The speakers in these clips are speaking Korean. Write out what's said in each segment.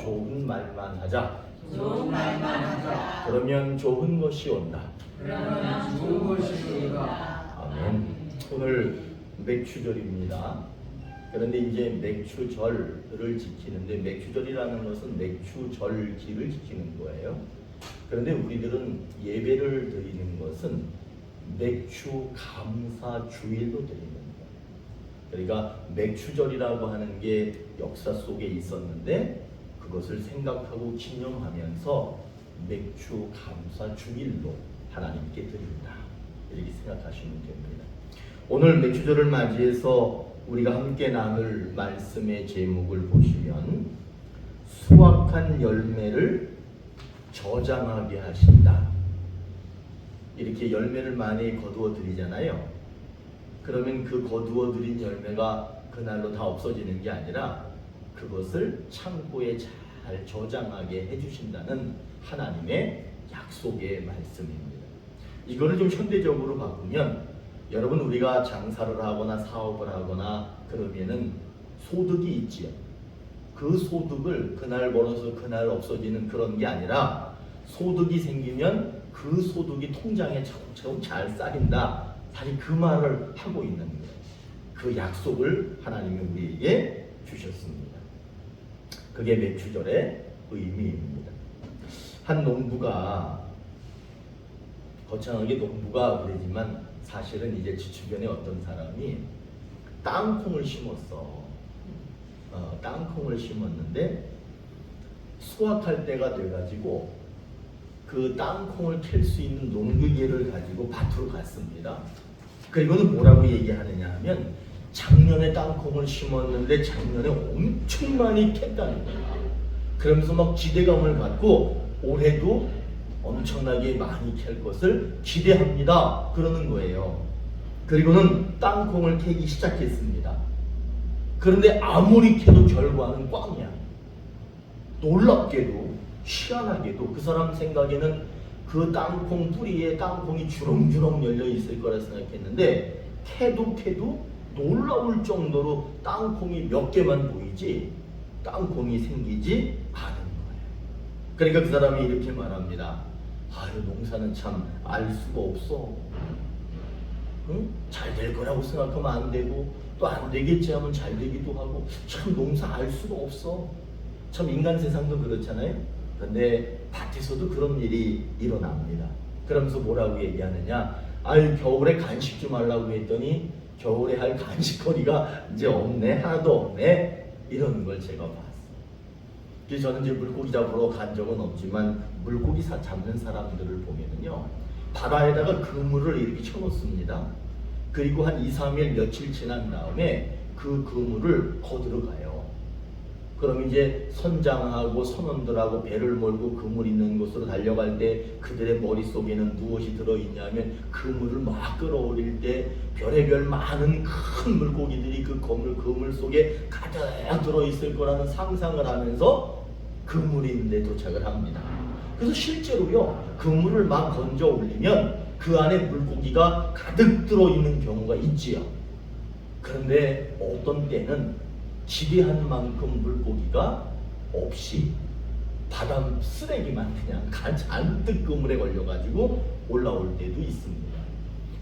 좋은 말만 하자. 좋은 말만 하자. 그러면 좋은 것이 온다. 그러면 좋은 것이 온다. 아멘. 오늘 맥추절입니다. 그런데 이제 맥추절을 지키는데, 맥추절이라는 것은 맥추절기를 지키는 거예요. 그런데 우리들은 예배를 드리는 것은 맥추감사주일로 드리는 거예요. 그러니까 맥추절이라고 하는 게 역사 속에 있었는데 그것을 생각하고 기념하면서 맥추감사주일로 하나님께 드린다, 이렇게 생각하시면 됩니다. 오늘 맥추절을 맞이해서 우리가 함께 나눌 말씀의 제목을 보시면 수확한 열매를 저장하게 하신다, 이렇게 열매를 많이 거두어 드리잖아요. 그러면 그 거두어 드린 열매가 그날로 다 없어지는 게 아니라 그것을 창고에 잘 저장하게 해주신다는 하나님의 약속의 말씀입니다. 이거를 좀 현대적으로 바꾸면, 여러분 우리가 장사를 하거나 사업을 하거나 그러면은 소득이 있지요. 그 소득을 그날 벌어서 그날 없어지는 그런 게 아니라 소득이 생기면 그 소득이 통장에 차곡차곡 잘 쌓인다, 사실 그 말을 하고 있는 거예요. 그 약속을 하나님이 우리에게 주셨습니다. 그게 맥추절의 의미입니다. 한 농부가, 거창하게 농부가 그러지만 사실은 이제 주변에 어떤 사람이 땅콩을 심었어. 땅콩을 심었는데 수확할 때가 돼가지고 그 땅콩을 캘 수 있는 농기계를 가지고 밭으로 갔습니다. 그리고는 뭐라고 얘기하느냐 하면, 작년에 땅콩을 심었는데 작년에 엄청 많이 캤다는 거야. 그러면서 막 기대감을 갖고 올해도 엄청나게 많이 캘 것을 기대합니다, 그러는 거예요. 그리고는 땅콩을 캐기 시작했습니다. 그런데 아무리 캐도 결과는 꽝이야. 놀랍게도, 희한하게도 그 사람 생각에는 그 땅콩 뿌리에 땅콩이 주렁주렁 열려 있을 거라 생각했는데 캐도 놀라울 정도로 땅콩이 몇 개만 보이지 땅콩이 생기지 않은 거예요. 그러니까 그 사람이 이렇게 말합니다. 아유, 농사는 참 알 수가 없어. 응? 잘 될 거라고 생각하면 안 되고, 또 안 되겠지 하면 잘 되기도 하고, 참 농사 알 수가 없어. 참 인간 세상도 그렇잖아요. 그런데 밭에서도 그런 일이 일어납니다. 그러면서 뭐라고 얘기하느냐, 아유, 겨울에 간식 좀 하려고 했더니 겨울에 할 간식거리가 이제 없네, 하나도 없네, 이러는 걸 제가 봤어요. 그래서 저는 이제 물고기 잡으러 간 적은 없지만 물고기 잡는 사람들을 보면은요, 바다에다가 그물을 이렇게 쳐놓습니다. 그리고 한 2, 3일 며칠 지난 다음에 그 그물을 거들어 가요. 그럼 이제 선장하고 선원들하고 배를 몰고 그물 있는 곳으로 달려갈 때 그들의 머릿속에는 무엇이 들어있냐면, 그물을 막 끌어올릴 때 별의별 많은 큰 물고기들이 그 그물 속에 가득 들어있을 거라는 상상을 하면서 그물이 있는데 도착을 합니다. 그래서 실제로요, 그물을 막 건져 올리면 그 안에 물고기가 가득 들어있는 경우가 있지요. 그런데 어떤 때는 기대한 만큼 물고기가 없이 바다 쓰레기만 그냥 잔뜩 그물에 걸려가지고 올라올 때도 있습니다.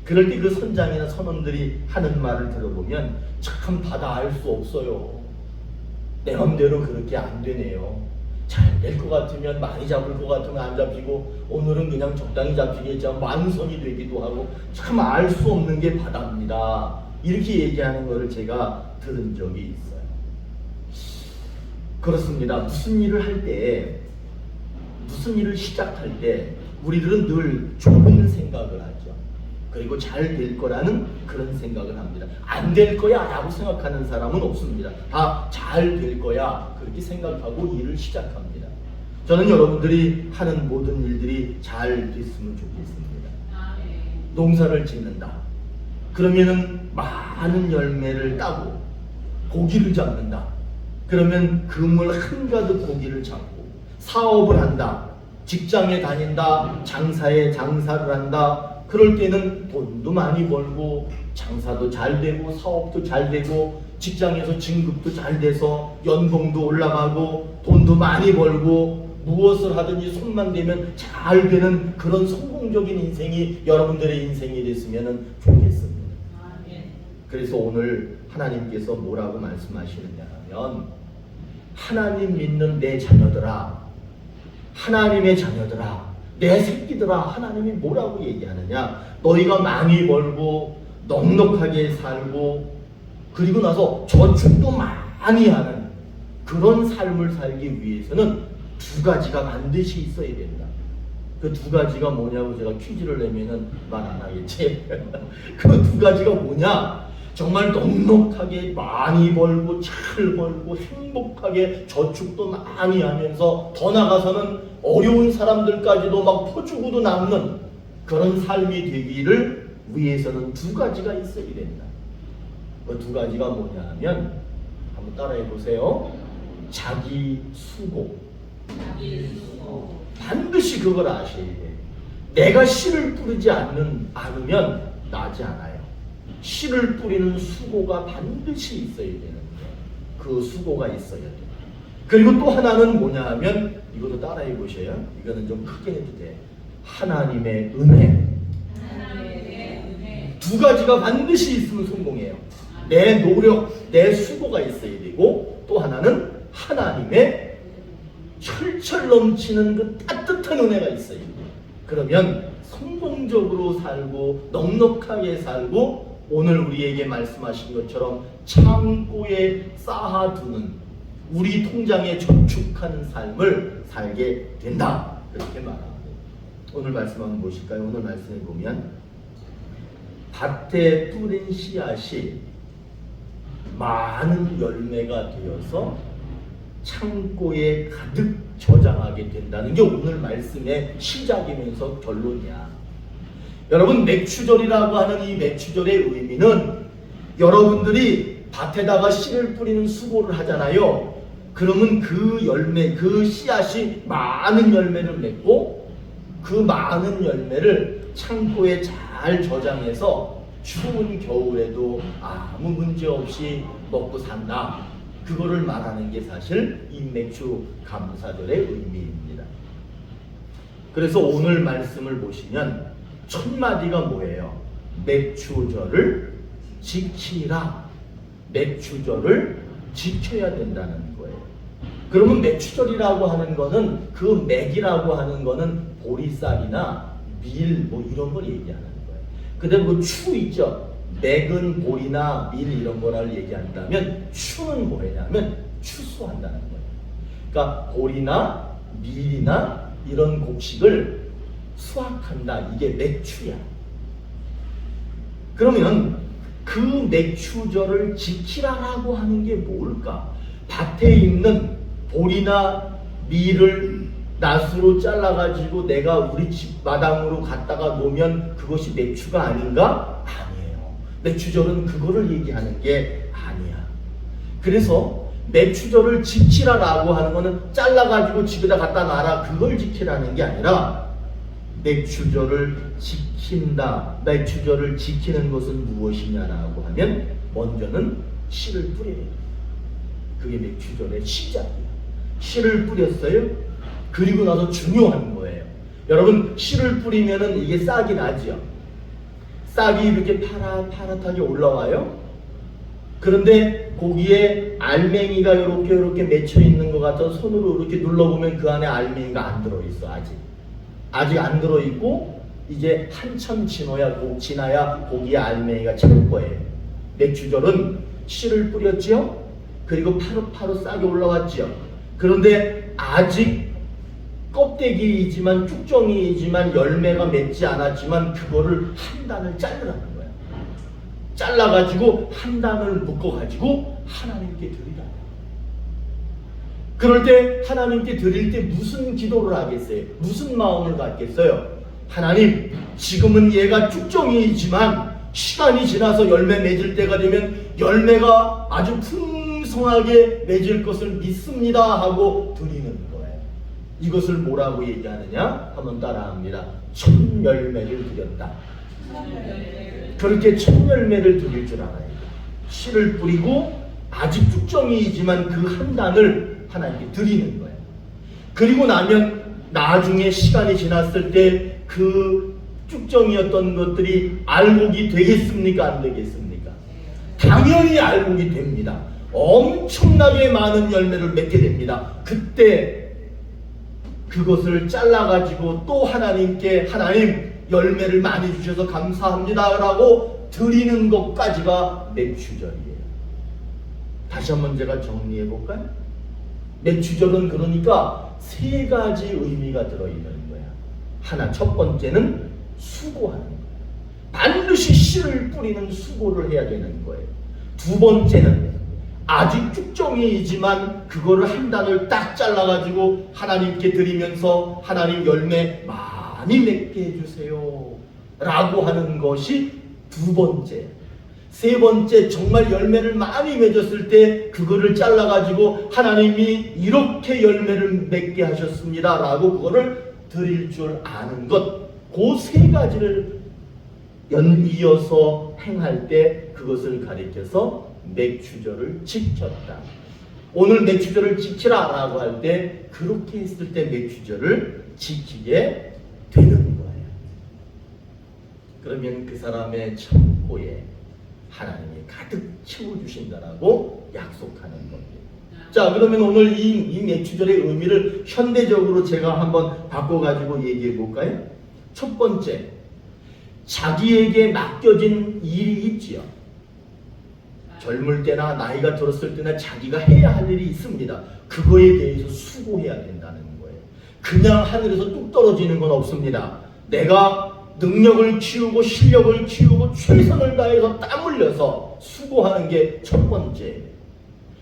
그럴 때 그 선장이나 선원들이 하는 말을 들어보면, 참 바다 알 수 없어요. 내 맘대로 그렇게 안 되네요. 잘 될 것 같으면 많이 잡을 것 같으면 안 잡히고, 오늘은 그냥 적당히 잡히겠지만 만선이 되기도 하고, 참 알 수 없는 게 바다입니다, 이렇게 얘기하는 것을 제가 들은 적이 있어요. 그렇습니다. 무슨 일을 할 때, 무슨 일을 시작할 때 우리들은 늘 좋은 생각을 하죠. 그리고 잘 될 거라는 그런 생각을 합니다. 안 될 거야 라고 생각하는 사람은 없습니다. 다 잘 될 거야 그렇게 생각하고 일을 시작합니다. 저는 여러분들이 하는 모든 일들이 잘 됐으면 좋겠습니다. 농사를 짓는다. 그러면은 많은 열매를 따고 고기를 잡는다. 그러면 그물 한가득 고기를 잡고, 사업을 한다. 직장에 다닌다. 장사를 한다. 그럴 때는 돈도 많이 벌고 장사도 잘 되고 사업도 잘 되고 직장에서 진급도 잘 돼서 연봉도 올라가고 돈도 많이 벌고 무엇을 하든지 손만 대면 잘 되는 그런 성공적인 인생이 여러분들의 인생이 됐으면 좋겠습니다. 그래서 오늘 하나님께서 뭐라고 말씀하시느냐 하면, 하나님 믿는 내 자녀들아, 하나님의 자녀들아, 내 새끼들아, 하나님이 뭐라고 얘기하느냐, 너희가 많이 벌고 넉넉하게 살고 그리고 나서 저축도 많이 하는 그런 삶을 살기 위해서는 두 가지가 반드시 있어야 된다. 그 두 가지가 뭐냐고 제가 퀴즈를 내면은 말 안 하겠지. 그 두 가지가 뭐냐? 정말 넉넉하게 많이 벌고 잘 벌고 행복하게 저축도 많이 하면서 더 나가서는 어려운 사람들까지도 막 퍼주고도 남는 그런 삶이 되기를 위해서는 두 가지가 있어야 된다. 그 두 가지가 뭐냐 하면 한번 따라해 보세요. 자기 수고. 반드시 그걸 아셔야 돼. 내가 씨를 뿌리지 않으면 나지 않아요. 씨를 뿌리는 수고가 반드시 있어야 되는데 그 수고가 있어야 돼. 그리고 또 하나는 뭐냐 하면 이것도 따라해 보셔요. 이거는 좀 크게 해도 돼. 하나님의 은혜. 두 가지가 반드시 있으면 성공해요. 내 노력, 내 수고가 있어야 되고 또 하나는 하나님의 철철 넘치는 그 따뜻한 은혜가 있어요. 그러면 성공적으로 살고 넉넉하게 살고 오늘 우리에게 말씀하신 것처럼 창고에 쌓아두는 우리 통장에 저축하는 삶을 살게 된다. 그렇게 말합니다. 오늘 말씀 한번 보실까요? 오늘 말씀에 보면 밭에 뿌린 씨앗이 많은 열매가 되어서 창고에 가득 저장하게 된다는 게 오늘 말씀의 시작이면서 결론이야. 여러분, 맥추절이라고 하는 이 맥추절의 의미는 여러분들이 밭에다가 씨를 뿌리는 수고를 하잖아요. 그러면 그 열매, 그 씨앗이 많은 열매를 맺고 그 많은 열매를 창고에 잘 저장해서 추운 겨울에도 아무 문제 없이 먹고 산다. 그거를 말하는 게 사실 이 맥추 감사절의 의미입니다. 그래서 오늘 말씀을 보시면 첫 마디가 뭐예요? 맥추절을 지키라. 맥추절을 지켜야 된다는 거예요. 그러면 맥추절이라고 하는 거는 그 맥이라고 하는 거는 보리쌀이나 밀 뭐 이런 걸 얘기하는 거예요. 근데 그 추 있죠? 맥은 보리나 밀 이런 거를 얘기한다면 추는 뭐냐면 추수한다는 거예요. 그러니까 보리나 밀이나 이런 곡식을 수확한다. 이게 맥추야. 그러면 그 맥추절을 지키라라고 하는 게 뭘까? 밭에 있는 보리나 밀을 낫으로 잘라가지고 내가 우리 집 마당으로 갖다가 놓으면 그것이 맥추가 아닌가? 아니에요. 맥추절은 그거를 얘기하는 게 아니야. 그래서 맥추절을 지키라라고 하는 거는 잘라가지고 집에다 갖다 놔라 그걸 지키라는 게 아니라 맥추절을 지킨다. 맥추절을 지키는 것은 무엇이냐라고 하면 먼저는 씨를 뿌려야 돼. 그게 맥추절의 시작이야. 씨를 뿌렸어요. 그리고 나서 중요한 거예요. 여러분, 씨를 뿌리면은 이게 싹이 나죠. 싹이 이렇게 파랗게 올라와요. 그런데 거기에 알맹이가 이렇게 맺혀 있는 것 같아서 손으로 이렇게 눌러보면 그 안에 알맹이가 안 들어있어. 아직 안 들어있고 이제 한참 지나야 거기에 알맹이가 채울 거예요. 맥추절은 씨를 뿌렸지요. 그리고 파릇파릇 싹이 올라왔지요. 그런데 아직 껍데기이지만 쭉정이이지만 열매가 맺지 않았지만 그거를 한 단을 자르라는 거야. 잘라가지고 한 단을 묶어가지고 하나님께 드리라. 그럴 때 하나님께 드릴 때 무슨 기도를 하겠어요? 무슨 마음을 갖겠어요? 하나님, 지금은 얘가 쭉정이지만 시간이 지나서 열매 맺을 때가 되면 열매가 아주 풍성하게 맺을 것을 믿습니다 하고 드리는 거예요. 이것을 뭐라고 얘기하느냐? 한번 따라합니다. 첫 열매를 드렸다. 그렇게 첫 열매를 드릴 줄 알아야 돼. 씨를 뿌리고 아직 쭉정이지만 그 한 단을 하나님께 드리는 거예요. 그리고 나면 나중에 시간이 지났을 때 그 쭉정이었던 것들이 알곡이 되겠습니까? 안 되겠습니까? 당연히 알곡이 됩니다. 엄청나게 많은 열매를 맺게 됩니다. 그때 그것을 잘라가지고 또 하나님께 하나님 열매를 많이 주셔서 감사합니다 라고 드리는 것까지가 맥추절이에요. 다시 한번 제가 정리해 볼까요? 맥추절은 그러니까 세 가지 의미가 들어있는 거야. 하나, 첫 번째는 수고하는 거예요. 반드시 씨를 뿌리는 수고를 해야 되는 거예요. 두 번째는 아직 쭉정이지만 그거를 한 단을 딱 잘라가지고 하나님께 드리면서 하나님 열매 많이 맺게 해주세요 라고 하는 것이 두 번째. 세 번째, 정말 열매를 많이 맺었을 때 그거를 잘라가지고 하나님이 이렇게 열매를 맺게 하셨습니다 라고 그거를 드릴 줄 아는 것, 그 세 가지를 이어서 행할 때 그것을 가리켜서 맥추절을 지켰다. 오늘 맥추절을 지키라 라고 할 때 그렇게 했을 때 맥추절을 지키게 되는 거예요. 그러면 그 사람의 창고에 하나님이 가득 채워주신다라고 약속하는 겁니다. 자, 그러면 오늘 이 맥추절의 의미를 현대적으로 제가 한번 바꿔가지고 얘기해 볼까요? 첫 번째, 자기에게 맡겨진 일이 있지요. 젊을 때나 나이가 들었을 때나 자기가 해야 할 일이 있습니다. 그거에 대해서 수고해야 된다는 거예요. 그냥 하늘에서 뚝 떨어지는 건 없습니다. 내가 능력을 키우고 실력을 키우고 최선을 다해서 땀 흘려서 수고하는 게 첫 번째.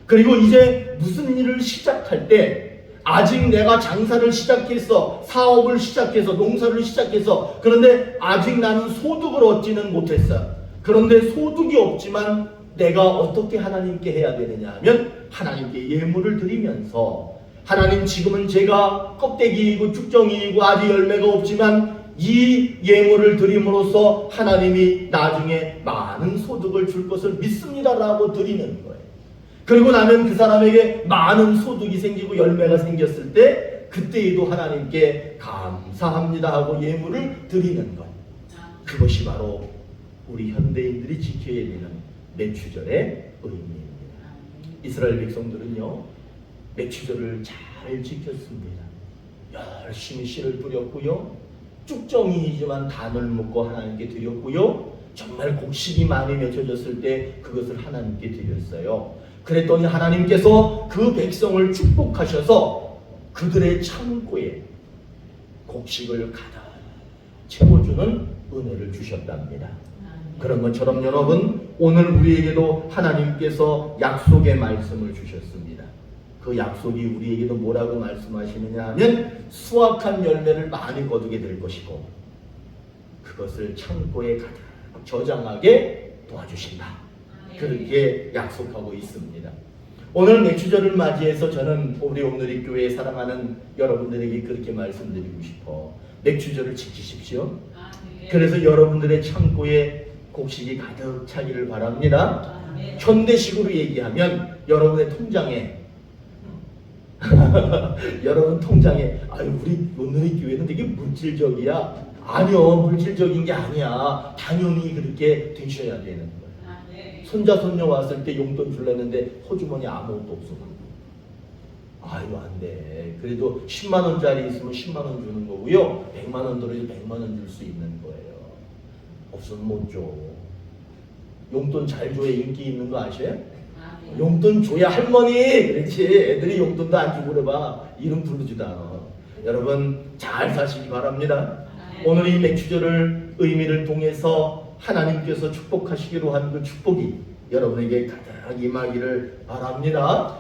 그리고 이제 무슨 일을 시작할 때 아직 내가 장사를 시작해서 사업을 시작해서 농사를 시작해서 그런데 아직 나는 소득을 얻지는 못했어. 그런데 소득이 없지만 내가 어떻게 하나님께 해야 되느냐 하면 하나님께 예물을 드리면서 하나님, 지금은 제가 껍데기이고 쭉정이이고 아직 열매가 없지만 이 예물을 드림으로써 하나님이 나중에 많은 소득을 줄 것을 믿습니다라고 드리는 거예요. 그리고 나면 그 사람에게 많은 소득이 생기고 열매가 생겼을 때 그때에도 하나님께 감사합니다 하고 예물을 드리는 것. 그것이 바로 우리 현대인들이 지켜야 되는 맥추절의 의미입니다. 이스라엘 백성들은요, 맥추절을 잘 지켰습니다. 열심히 씨를 뿌렸고요, 쭉정이지만 단을 묶고 하나님께 드렸고요, 정말 곡식이 많이 맺혀졌을 때 그것을 하나님께 드렸어요. 그랬더니 하나님께서 그 백성을 축복하셔서 그들의 창고에 곡식을 가득 채워주는 은혜를 주셨답니다. 그런 것처럼 여러분, 오늘 우리에게도 하나님께서 약속의 말씀을 주셨습니다. 그 약속이 우리에게도 뭐라고 말씀하시느냐 하면 수확한 열매를 많이 거두게 될 것이고 그것을 창고에 가득 저장하게 도와주신다. 그렇게 약속하고 있습니다. 오늘 맥추절을 맞이해서 저는 우리 오늘의 교회에 사랑하는 여러분들에게 그렇게 말씀드리고 싶어. 맥추절을 지키십시오. 그래서 여러분들의 창고에 곡식이 가득 차기를 바랍니다. 현대식으로 얘기하면 여러분의 통장에 여러분 통장에 우리 오늘의 교회는 되게 물질적이야. 아니요, 물질적인 게 아니야. 당연히 그렇게 되셔야 되는 거예요. 손자 손녀 왔을 때 용돈 줄랬는데 호주머니 아무것도 없어. 아이고 안 돼. 그래도 10만 원짜리 있으면 10만 원 주는 거고요. 100만 원 들어도 100만 원 줄 수 있는 거예요. 없으면 못 줘. 용돈 잘 줘야 인기 있는 거 아셔요? 용돈 줘야 할머니. 그렇지. 애들이 용돈도 안 주고 그래봐. 이름 부르지도 않아. 여러분 잘 사시기 바랍니다. 오늘 이 맥추절을 의미를 통해서 하나님께서 축복하시기로 한 그 축복이 여러분에게 가득 임하기를 바랍니다.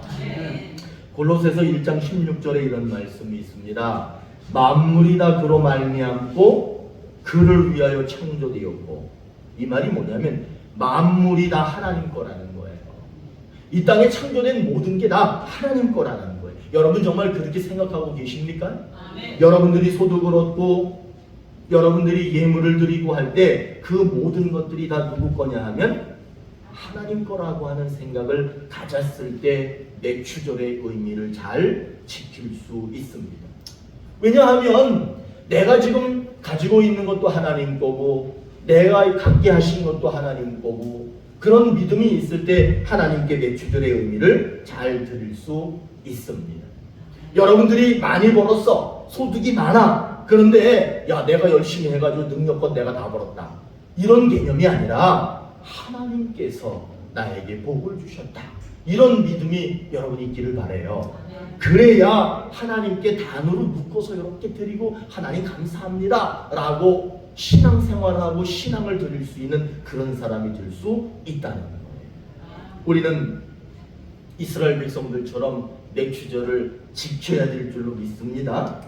골로새서 1장 16절에 이런 말씀이 있습니다. 만물이 다 그로 말미암고 그를 위하여 창조되었고, 이 말이 뭐냐면 만물이 다 하나님 거라는 거예요. 이 땅에 창조된 모든 게 다 하나님 거라는 거예요. 여러분 정말 그렇게 생각하고 계십니까? 여러분들이 소득을 얻고 여러분들이 예물을 드리고 할 때 그 모든 것들이 다 누구 거냐 하면 하나님 거라고 하는 생각을 가졌을 때 내추절의 의미를 잘 지킬 수 있습니다. 왜냐하면 내가 지금 가지고 있는 것도 하나님 거고 내가 갖게 하신 것도 하나님 거고 그런 믿음이 있을 때 하나님께 내추절의 의미를 잘 드릴 수 있습니다. 여러분들이 많이 벌었어. 소득이 많아. 그런데 야 내가 열심히 해가지고 능력껏 내가 다 벌었다. 이런 개념이 아니라 하나님께서 나에게 복을 주셨다. 이런 믿음이 여러분이 있기를 바라요. 그래야 하나님께 단으로 묶어서 이렇게 드리고 하나님 감사합니다 라고 신앙생활하고 신앙을 드릴 수 있는 그런 사람이 될 수 있다는 거예요. 우리는 이스라엘 백성들처럼 내추절을 지켜야 될 줄로 믿습니다.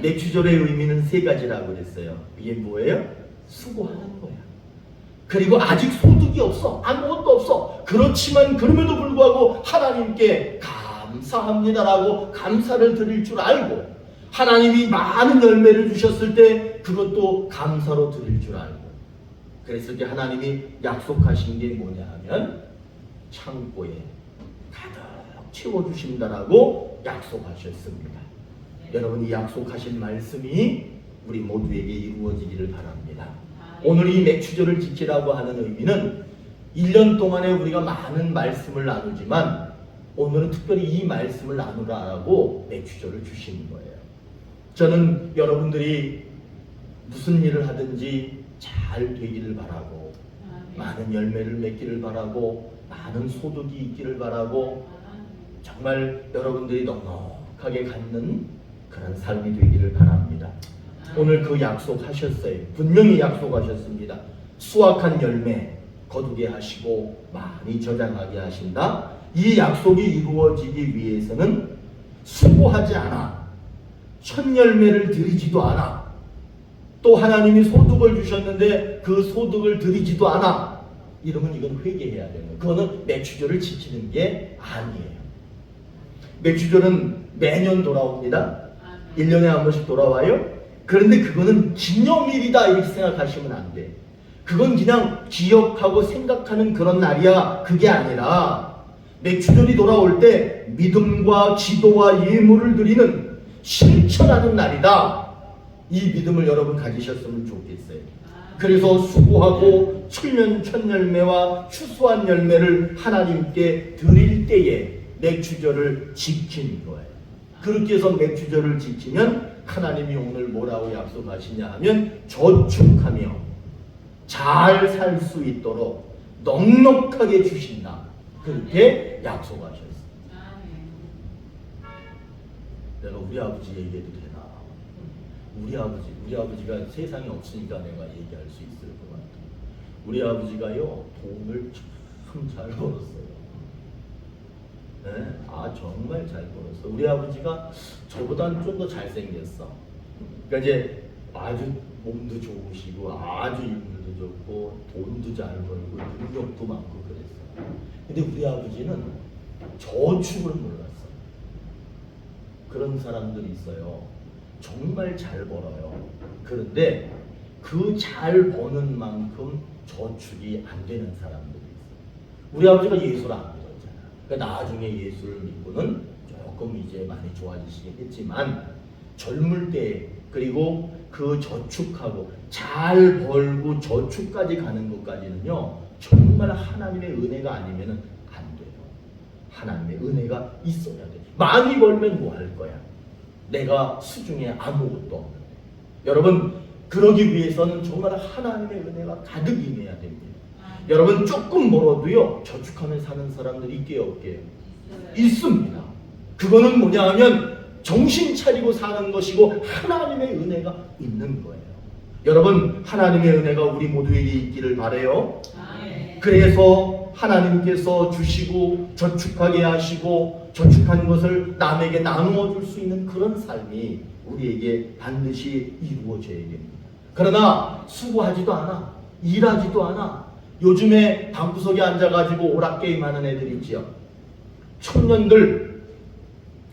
내추절의 의미는 세 가지라고 그랬어요. 이게 뭐예요? 수고하는 거야. 그리고 아직 소득이 없어. 아무것도 없어. 그렇지만 그럼에도 불구하고 하나님께 감사합니다라고 감사를 드릴 줄 알고 하나님이 많은 열매를 주셨을 때 그것도 감사로 드릴 줄 알고 그랬을 때 하나님이 약속하신 게 뭐냐 하면 창고에 가득 채워주신다라고 약속하셨습니다. 여러분 이 약속하신 말씀이 우리 모두에게 이루어지기를 바랍니다. 오늘 이 맥추절을 지키라고 하는 의미는 1년 동안에 우리가 많은 말씀을 나누지만 오늘은 특별히 이 말씀을 나누라고 맥추절을 주시는 거예요. 저는 여러분들이 무슨 일을 하든지 잘 되기를 바라고 많은 열매를 맺기를 바라고 많은 소득이 있기를 바라고 정말 여러분들이 넉넉하게 갖는 그런 삶이 되기를 바랍니다. 오늘 그 약속하셨어요. 분명히 약속하셨습니다. 수확한 열매 거두게 하시고 많이 저장하게 하신다. 이 약속이 이루어지기 위해서는 수고하지 않아 첫 열매를 드리지도 않아 또 하나님이 소득을 주셨는데 그 소득을 드리지도 않아 이러면 이건 회개해야 되는 거예요. 그거는 내추절을 지키는 게 아니에요. 내추절은 매년 돌아옵니다. 1년에 한 번씩 돌아와요. 그런데 그거는 기념일이다 이렇게 생각하시면 안 돼. 그건 그냥 기억하고 생각하는 그런 날이야. 그게 아니라 내추절이 돌아올 때 믿음과 기도와 예물을 드리는 실천하는 날이다. 이 믿음을 여러분 가지셨으면 좋겠어요. 그래서 수고하고 천년 천열매와 추수한 열매를 하나님께 드릴 때에 내추절을 지키는 거예요. 그렇게 해서 내추절을 지키면 하나님이 오늘 뭐라고 약속하시냐 하면 저축하며 잘 살 수 있도록 넉넉하게 주신다. 그렇게 약속하셨어요. 내가 우리 아버지 얘기해도 되나? 우리 아버지가 세상에 없으니까 내가 얘기할 수 있을 것 같아. 우리 아버지가요 돈을 참 잘 벌었어요. 네? 정말 잘 벌었어. 우리 아버지가 저보다는 좀 더 잘생겼어. 그러니까 이제 아주 몸도 좋으시고 아주 인물도 좋고 돈도 잘 벌고 능력도 많고 그랬어. 근데 우리 아버지는 저축을 몰랐어. 그런 사람들이 있어요. 정말 잘 벌어요. 그런데 그 잘 버는 만큼 저축이 안 되는 사람들이 있어요. 우리 아버지가 예수를 안 믿었잖아. 그러니까 나중에 예수를 믿고는 조금 이제 많이 좋아지시겠지만 젊을 때 그리고 그 저축하고 잘 벌고 저축까지 가는 것까지는요 정말 하나님의 은혜가 아니면은 안 돼요. 하나님의 은혜가 있어야 돼. 많이 벌면 뭐 할 거야? 내가 수중에 아무것도 없는데. 여러분 그러기 위해서는 정말 하나님의 은혜가 가득 임해야 됩니다. 여러분 조금 벌어도요 저축하며 사는 사람들이 있게요 없게요? 있습니다. 그거는 뭐냐 하면 정신 차리고 사는 것이고 하나님의 은혜가 있는 거예요. 여러분 하나님의 은혜가 우리 모두에게 있기를 바라요. 그래서 하나님께서 주시고 저축하게 하시고 저축한 것을 남에게 나누어 줄 수 있는 그런 삶이 우리에게 반드시 이루어져야 됩니다. 그러나 수고하지도 않아. 일하지도 않아. 요즘에 방구석에 앉아가지고 오락게임 하는 애들 있지요. 청년들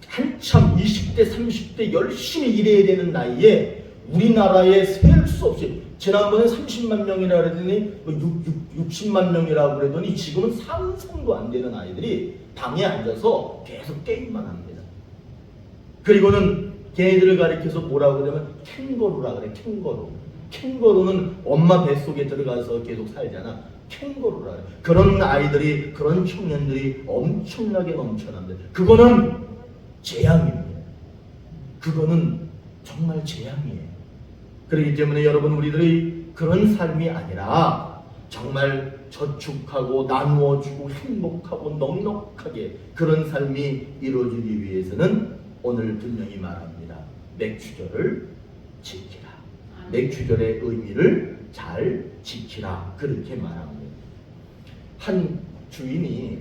한참 20대 30대 열심히 일해야 되는 나이에 우리나라에 셀 수 없이 지난번에 30만 명이라 그랬더니 60만 명이라고 그랬더니 지금은 상상도 안 되는 아이들이 방에 앉아서 계속 게임만 합니다. 그리고는 걔네들을 가리켜서 뭐라고 그러면 캥거루라 그래. 캥거루. 캥거루는 엄마 뱃속에 들어가서 계속 살잖아. 캥거루라 그래. 그런 아이들이, 그런 청년들이 엄청나게 넘쳐납니다. 그거는 재앙입니다. 그거는 정말 재앙이에요. 그렇기 때문에 여러분, 우리들의 그런 삶이 아니라 정말 저축하고 나누어주고 행복하고 넉넉하게 그런 삶이 이루어지기 위해서는 오늘 분명히 말합니다. 맥주절을 지키라. 맥주절의 의미를 잘 지키라. 그렇게 말합니다. 한 주인이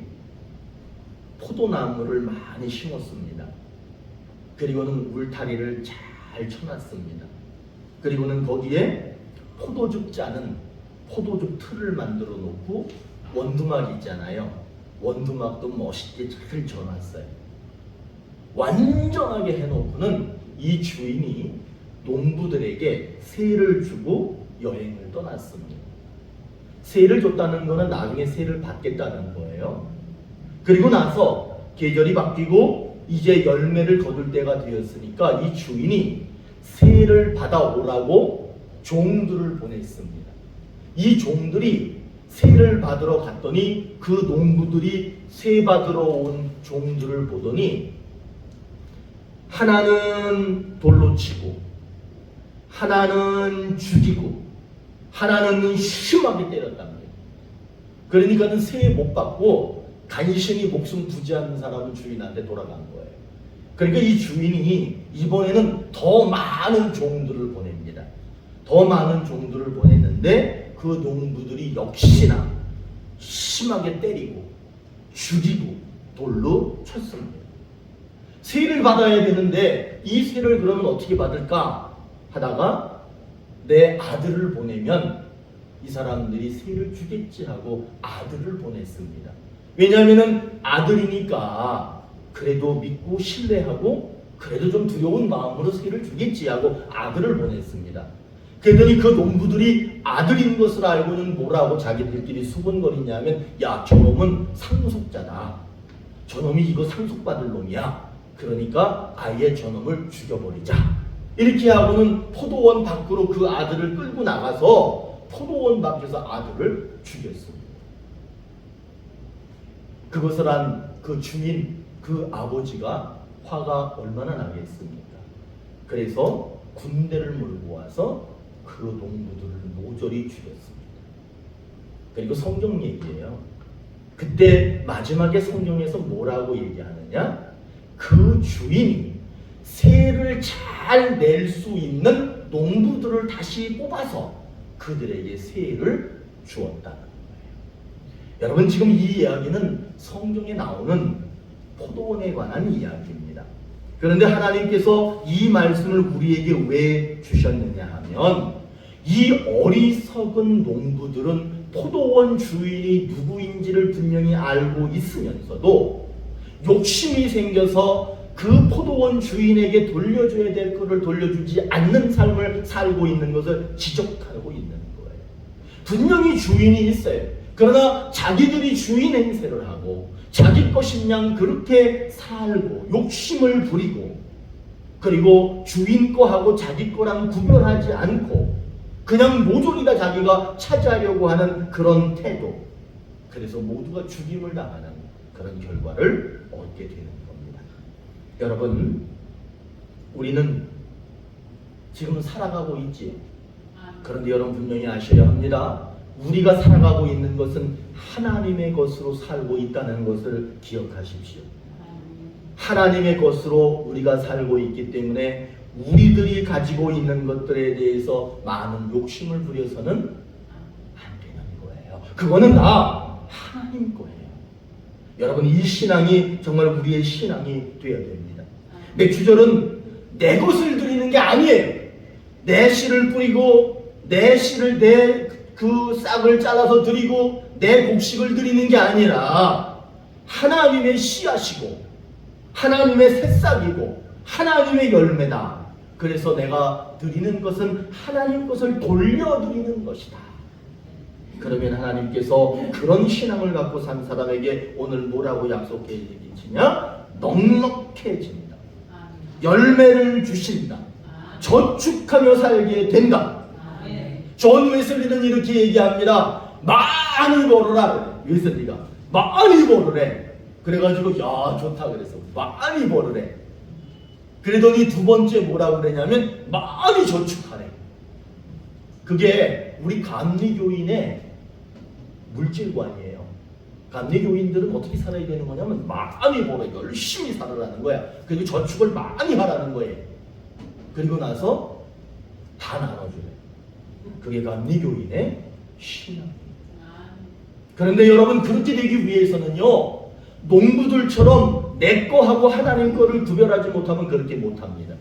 포도나무를 많이 심었습니다. 그리고는 울타리를 잘 쳐놨습니다. 그리고는 거기에 포도즙 짜는 포도즙 틀을 만들어 놓고 원두막 있잖아요. 원두막도 멋있게 잘 져놨어요. 완전하게 해놓고는 이 주인이 농부들에게 세를 주고 여행을 떠났습니다. 세를 줬다는 것은 나중에 세를 받겠다는 거예요. 그리고 나서 계절이 바뀌고 이제 열매를 거둘 때가 되었으니까 이 주인이 세를 받아오라고 종들을 보냈습니다. 이 종들이 세를 받으러 갔더니 그 농부들이 세 받으러 온 종들을 보더니 하나는 돌로 치고 하나는 죽이고 하나는 심하게 때렸답니다. 그러니까는 세 못 받고 간신히 목숨 부지한 사람은 주인한테 돌아간 거예요. 그러니까 이 주인이 이번에는 더 많은 종들을 보냅니다. 더 많은 종들을 보냈는데 그 농부들이 역시나 심하게 때리고 죽이고 돌로 쳤습니다. 세를 받아야 되는데 이 세를 그러면 어떻게 받을까 하다가 내 아들을 보내면 이 사람들이 세를 주겠지 하고 아들을 보냈습니다. 왜냐하면 아들이니까 그래도 믿고 신뢰하고 그래도 좀 두려운 마음으로 세를 주겠지 하고 아들을 보냈습니다. 그랬더니 그 농부들이 아들인 것을 알고는 뭐라고 자기들끼리 수군거리냐면, 야, 저놈은 상속자다. 저놈이 이거 상속받을 놈이야. 그러니까 아예 저놈을 죽여버리자. 이렇게 하고는 포도원 밖으로 그 아들을 끌고 나가서 포도원 밖에서 아들을 죽였습니다. 그것을 한 그 주인, 그 아버지가 화가 얼마나 나겠습니까? 그래서 군대를 몰고 와서 그 농부들을 모조리 죽였습니다. 그리고 성경 얘기예요. 그때 마지막에 성경에서 뭐라고 얘기하느냐? 그 주인이 세를 잘 낼 수 있는 농부들을 다시 뽑아서 그들에게 세를 주었다는 거예요. 여러분, 지금 이 이야기는 성경에 나오는 포도원에 관한 이야기입니다. 그런데 하나님께서 이 말씀을 우리에게 왜 주셨느냐 하면, 이 어리석은 농부들은 포도원 주인이 누구인지를 분명히 알고 있으면서도 욕심이 생겨서 그 포도원 주인에게 돌려줘야 될 것을 돌려주지 않는 삶을 살고 있는 것을 지적하고 있는 거예요. 분명히 주인이 있어요. 그러나 자기들이 주인 행세를 하고 자기 것인 양 그렇게 살고 욕심을 부리고, 그리고 주인 거하고 자기 거랑 구별하지 않고 그냥 모조리 다 자기가 차지하려고 하는 그런 태도, 그래서 모두가 죽임을 당하는 그런 결과를 얻게 되는 겁니다. 여러분, 우리는 지금 살아가고 있지요. 그런데 여러분 분명히 아셔야 합니다. 우리가 살아가고 있는 것은 하나님의 것으로 살고 있다는 것을 기억하십시오. 하나님의 것으로 우리가 살고 있기 때문에 우리들이 가지고 있는 것들에 대해서 많은 욕심을 부려서는 안 되는 거예요. 그거는 다 하나님 거예요. 여러분, 이 신앙이 정말 우리의 신앙이 되어야 됩니다. 맥주절은 내 것을 드리는 게 아니에요. 내 씨를 뿌리고 내 씨를 내 그 싹을 잘라서 드리고 내 곡식을 드리는 게 아니라 하나님의 씨앗이고 하나님의 새싹이고 하나님의 열매다. 그래서 내가 드리는 것은 하나님 것을 돌려드리는 것이다. 그러면 하나님께서 그런 신앙을 갖고 산 사람에게 오늘 뭐라고 약속해 주시냐? 넉넉해진다. 열매를 주신다. 저축하며 살게 된다. 존 웨슬리는 이렇게 얘기합니다. 많이 벌어라. 웨슬리가 많이 벌으래. 그래가지고 야 좋다 그래서 많이 벌으래. 그러더니 두 번째 뭐라고 그러냐면 많이 저축하래. 그게 우리 감리교인의 물질관이에요. 감리교인들은 어떻게 살아야 되는 거냐면 많이 벌어 열심히 살아라는 거야. 그리고 저축을 많이 하라는 거예요. 그리고 나서 다 나눠주래. 그게 감리교인의 신앙. 그런데 여러분 그렇게 되기 위해서는요, 농부들처럼 내 거하고 하나님 거를 구별하지 못하면 그렇게 못합니다.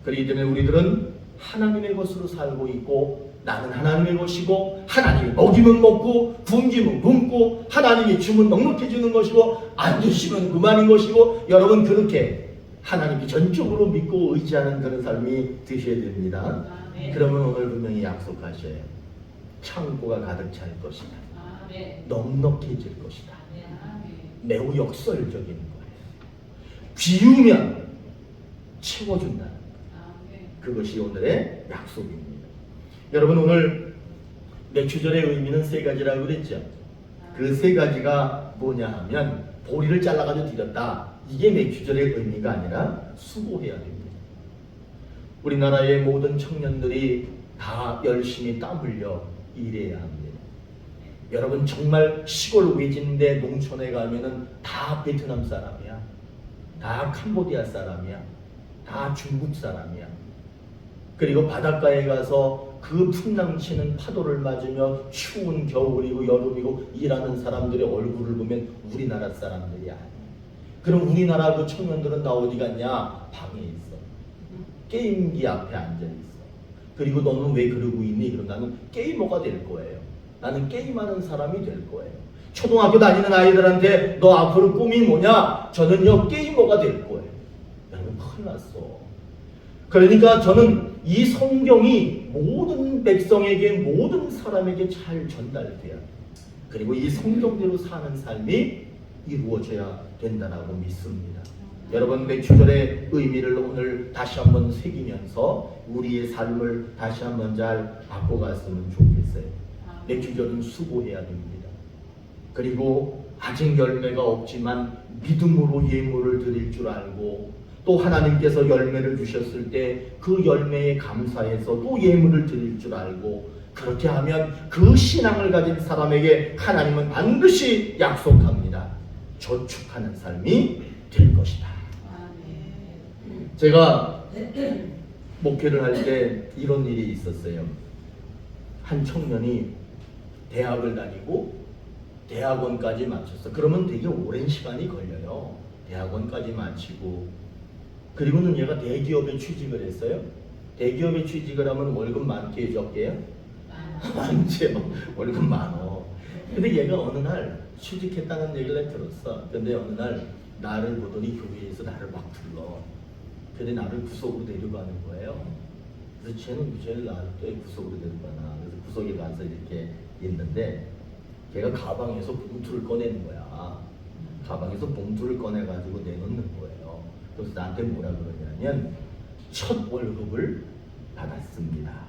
그렇기 때문에 우리들은 하나님의 것으로 살고 있고, 나는 하나님의 것이고, 하나님이 먹이면 먹고 굶기면 굶고, 하나님이 주면 넉넉해지는 것이고 안 주시면 그만인 것이고, 여러분 그렇게 하나님이 전적으로 믿고 의지하는 그런 삶이 되셔야 됩니다. 그러면 오늘 분명히 약속하셔요. 창고가 가득 찰 것이다. 넉넉해질 것이다. 매우 역설적인 거예요. 비우면 채워준다는 거예요. 그것이 오늘의 약속입니다. 여러분 오늘 맥주절의 의미는 세 가지라고 그랬죠. 그 세 가지가 뭐냐 하면 보리를 잘라가지고 드렸다. 이게 맥주절의 의미가 아니라 수고해야 됩니다. 우리나라의 모든 청년들이 다 열심히 땀 흘려 일해야 합니다. 여러분 정말 시골 외진데 농촌에 가면은 다 베트남 사람이야. 다 캄보디아 사람이야. 다 중국 사람이야. 그리고 바닷가에 가서 그 풍랑치는 파도를 맞으며 추운 겨울이고 여름이고 일하는 사람들의 얼굴을 보면 우리나라 사람들이 아니야. 그럼 우리나라 그 청년들은 다 어디 갔냐? 방에 있어. 게임기 앞에 앉아 있어. 그리고 너는 왜 그러고 있니? 그럼 나는 게이머가 될 거예요. 나는 게임하는 사람이 될 거예요. 초등학교 다니는 아이들한테 너 앞으로 꿈이 뭐냐? 저는요 게이머가 될 거예요. 여러분 큰일 났어. 그러니까 저는 이 성경이 모든 백성에게 모든 사람에게 잘 전달돼야 돼. 그리고 이 성경대로 사는 삶이 이루어져야 된다고 믿습니다. 여러분 맥주절의 의미를 오늘 다시 한번 새기면서 우리의 삶을 다시 한번 잘 바꿔갔으면 좋겠어요. 맥주절은 수고해야 됩니다. 그리고 아직 열매가 없지만 믿음으로 예물을 드릴 줄 알고, 또 하나님께서 열매를 주셨을 때 그 열매에 감사해서 또 예물을 드릴 줄 알고, 그렇게 하면 그 신앙을 가진 사람에게 하나님은 반드시 약속합니다. 저축하는 삶이 될 것이다. 제가 목회를 할 때 이런 일이 있었어요. 한 청년이 대학을 다니고 대학원까지 마쳤어. 그러면 되게 오랜 시간이 걸려요. 대학원까지 마치고, 그리고는 얘가 대기업에 취직을 했어요. 대기업에 취직을 하면 월급 많게 적게요? 많죠. 월급 많어. 근데 얘가 어느 날 취직했다는 얘기를 들었어. 근데 어느 날 나를 보더니 교회에서 나를 막 불러. 근데 나를 구석으로 데려가는 거예요. 그래서 쟤는 쟤를 나를 또 구석으로 데려가나. 그래서 구석에 가서 이렇게 있는데 걔가 가방에서 봉투를 꺼내는 거야. 가방에서 봉투를 꺼내가지고 내놓는 거예요. 그래서 나한테 뭐라 그러냐면 첫 월급을 받았습니다.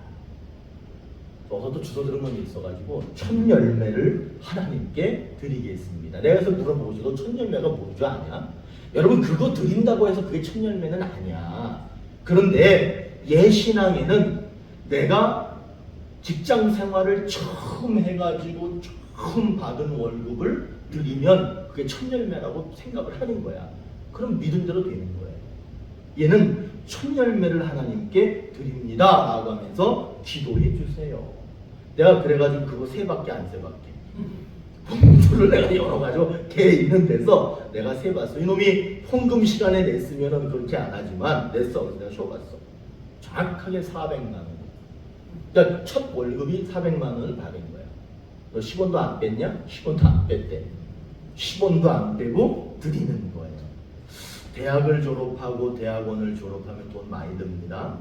어서도 주워 들은 건 있어가지고 첫 열매를 하나님께 드리겠습니다. 내가 그래서 물어보고 너 첫 열매가 뭔지 아냐? 여러분 그거 드린다고 해서 그게 첫 열매는 아니야. 그런데 예신앙에는 내가 직장 생활을 처음 해가지고 처음 받은 월급을 드리면 그게 첫 열매라고 생각을 하는 거야. 그럼 믿은 대로 되는 거예요. 얘는 첫 열매를 하나님께 드립니다 라고 하면서 기도해 주세요. 내가 그래가지고 그거 세밖에 안 세밖에 봉투를 내가 열어가지고 걔 있는 데서 내가 세봤어. 이놈이 헌금 시간에 냈으면 그렇게 안 하지만 냈어. 그래서 내가 쉬어봤어. 정확하게 400만 원. 그러니까 첫 월급이 400만 원을 받은 거야. 너 10원도 안 뺐냐? 10원도 안 뺐대. 10원도 안 빼고 드리는 거예요. 대학을 졸업하고 대학원을 졸업하면 돈 많이 듭니다.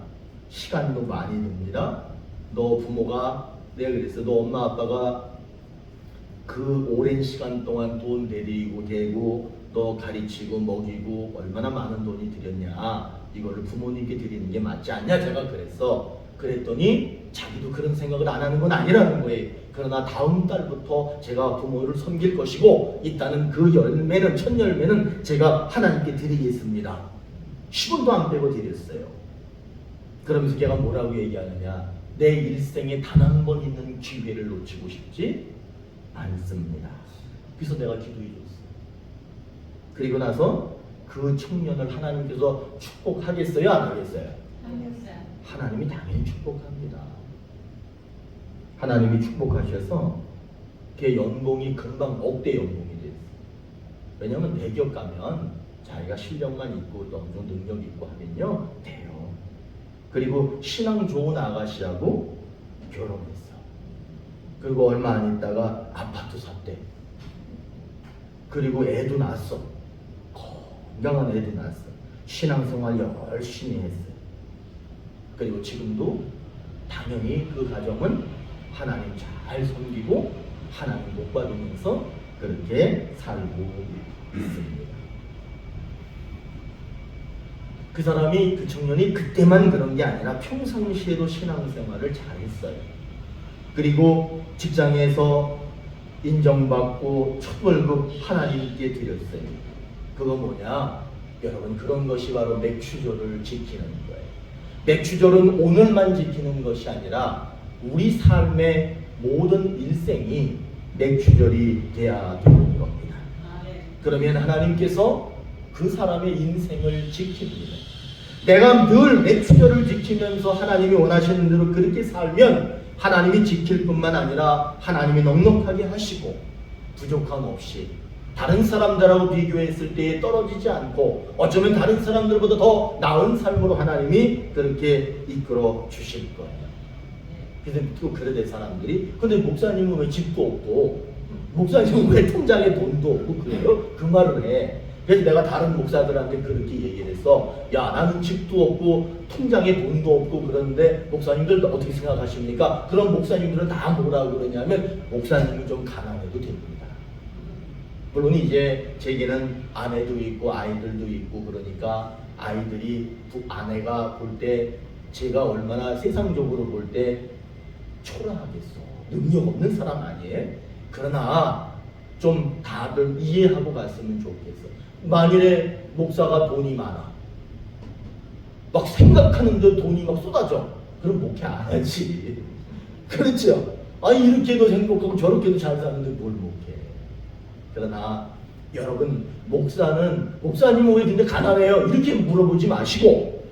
시간도 많이 듭니다. 너 부모가, 내가 그랬어, 너 엄마 아빠가 그 오랜 시간 동안 돈 데리고 대고 너 가르치고 먹이고 얼마나 많은 돈이 들였냐, 이거를 부모님께 드리는 게 맞지 않냐, 제가 그랬어. 그랬더니 자기도 그런 생각을 안 하는 건 아니라는 거예요. 그러나 다음 달부터 제가 부모를 섬길 것이고 있다는 그 열매는, 첫 열매는 제가 하나님께 드리겠습니다. 10원도 안 빼고 드렸어요. 그러면서 걔가 뭐라고 얘기하느냐, 내 일생에 단 한 번 있는 기회를 놓치고 싶지 않습니다. 그래서 내가 기도해 줬어요. 그리고 나서 그 청년을 하나님께서 축복하겠어요, 안 하겠어요? 하나님이 당연히 축복합니다. 하나님이 축복하셔서 걔 연봉이 금방 억대 연봉이 됐어요. 왜냐면 대기업 가면 자기가 실력만 있고 또 어느 정도 능력 있고 하면요 돼요. 그리고 신앙 좋은 아가씨하고 결혼했어. 그리고 얼마 안 있다가 아파트 샀대. 그리고 애도 낳았어. 건강한 애도 낳았어. 신앙생활 열심히 했어요. 그리고 지금도 당연히 그 가정은 하나님 잘 섬기고 하나님 복 받으면서 그렇게 살고 있습니다. 그 사람이, 그 청년이 그때만 그런 게 아니라 평상시에도 신앙생활을 잘했어요. 그리고 직장에서 인정받고 첫 월급 하나님께 드렸어요. 그거 뭐냐? 여러분, 그런 것이 바로 맥추절을 지키는 거예요. 맥추절은 오늘만 지키는 것이 아니라 우리 삶의 모든 일생이 맥추절이 돼야 되는 겁니다. 그러면 하나님께서 그 사람의 인생을 지킵니다. 내가 늘 맥추절을 지키면서 하나님이 원하시는 대로 그렇게 살면 하나님이 지킬 뿐만 아니라 하나님이 넉넉하게 하시고 부족함 없이 다른 사람들하고 비교했을 때에 떨어지지 않고 어쩌면 다른 사람들보다 더 나은 삶으로 하나님이 그렇게 이끌어 주실 거예요. 그래서 또 그래 사람들이, 근데 목사님은 왜 집도 없고 목사님은 왜 통장에 돈도 없고 그래요? 그 말을 해. 그래서 내가 다른 목사들한테 그렇게 얘기를 했어. 야, 나는 집도 없고 통장에 돈도 없고 그런데 목사님들 어떻게 생각하십니까? 그런 목사님들은 다 뭐라고 그러냐면 목사님은 좀 가난해도 됩니다. 물론 이제 제게는 아내도 있고 아이들도 있고 그러니까 아이들이 아내가 볼 때 제가 얼마나 세상적으로 볼 때 초라하겠어. 능력 없는 사람 아니에요? 그러나 좀 다들 이해하고 갔으면 좋겠어. 만일에 목사가 돈이 많아, 막 생각하는데 돈이 막 쏟아져, 그럼 목회 안 하지. 그렇죠? 아니, 이렇게도 행복하고 저렇게도 잘 사는데 뭘 목회. 그러나 여러분, 목사님은 왜 근데 가난해요? 이렇게 물어보지 마시고,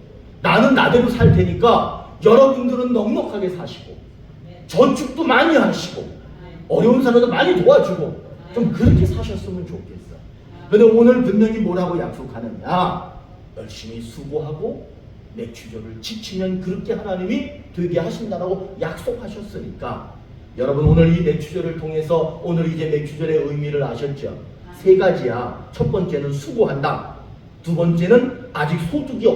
나는 나대로 살 테니까 여러분들은 넉넉하게 사시고 저축도 많이 하시고 어려운 사람도 많이 도와주고 좀 그렇게 사셨으면 좋겠어. 근데 오늘 분명히 뭐라고 약속하느냐? 열심히 수고하고 맥추절을 지키면 그렇게 하나님이 되게 하신다라고 약속하셨으니까 여러분, 오늘 이 맥추절을 통해서 오늘 이제 맥추절의 의미를 아셨죠? 세 가지야. 첫 번째는 수고한다. 두 번째는 아직 소득이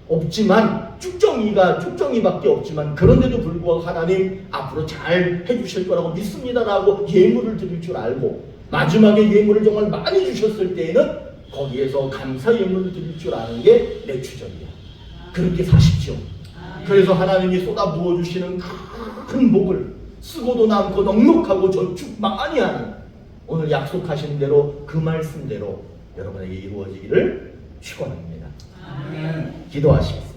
없지만 쭉정이밖에 없지만 그런데도 불구하고 하나님 앞으로 잘 해주실 거라고 믿습니다라고 예물을 드릴 줄 알고, 마지막에 예물을 정말 많이 주셨을 때에는 거기에서 감사 예물을 드릴 줄 아는 게 맥추절이야. 그렇게 사십시오. 그래서 하나님이 쏟아 부어주시는 큰 복을 쓰고도 남고 넉넉하고 저축 많이 하는 오늘 약속하신 대로 그 말씀대로 여러분에게 이루어지기를 축원합니다. 기도하시겠습니다.